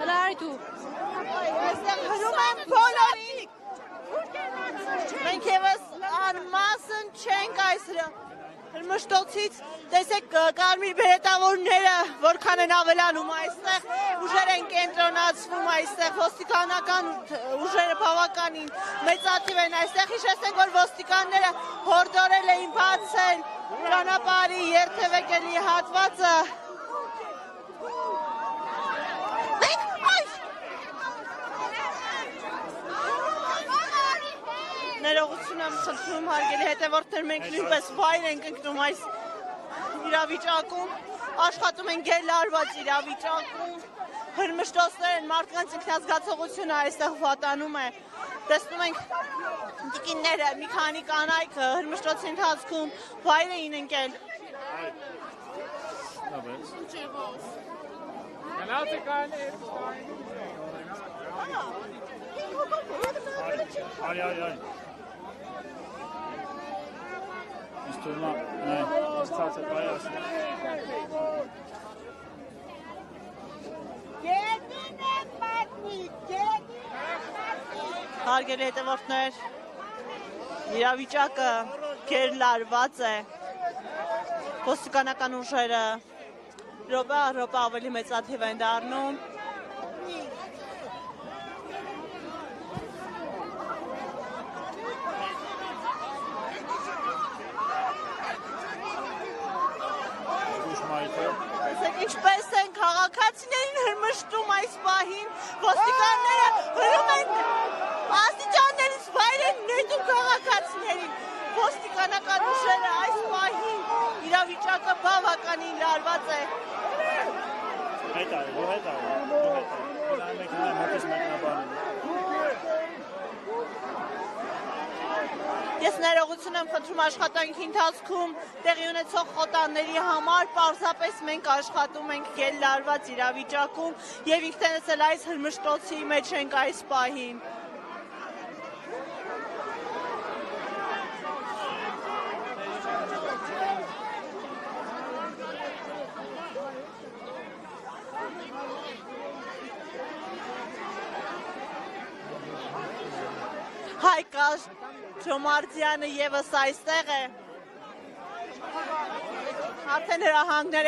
Հələ արի դու։ Այստեղ հրում են բոլորին։ Մենք եւս անմասն չենք այս հրմշտոցից, տեսեք կարմիր բերետավորները որքան են ավելանում այստեղ, ուժեր են կենտրոնացվում այստեղ, ոստիկանական ուժերը բավականին մեծաթիվ են այստեղ, հիշեցնենք, որ ոստիկանները հորդորել էին բացել ճանապարհի երթևեկելի հատվածը։ Ներողություն եմ խնդրում հարգելի հետևորդներ, մենք նույնպես վայր ենք ընկնում այս իրավիճակում, աշխատում են գելարված իրավիճակում, հրմշտոցներ են, մարդկանց ինքնազգացողությունը այստեղ վատանում է, տեսնում ենք տիկինները, մի քանի կանայք հրմշտոցի ընթացքում վայր էին ընկել։ Հարգելի հետևորդներ, իրավիճակը գերլարված է, ոստիկանական ուժերը րոպե ավելի մեծաթիվ են դառնում։ Ինչպես են քաղաքացիներին հրմշտում այս պահին, ոստիկանները հրում են աստիճաններից վայր են նետում քաղաքացիներին, ոստիկանական ուժերը այս պահին իրավիճակը բավականին լարված է։ Ես ներողություն եմ խնդրում աշխատանքի ընթացքում տեղի ունեցող խոտանների համար, պարզապես մենք աշխատում ենք գելլարված իրավիճակում եւ ինքներս էլ այս հրմշտոցի մեջ ենք այս պահին։ Հայկաշ Ջոմարտյանը եւս այստեղ է։ Արդեն հրահանգներ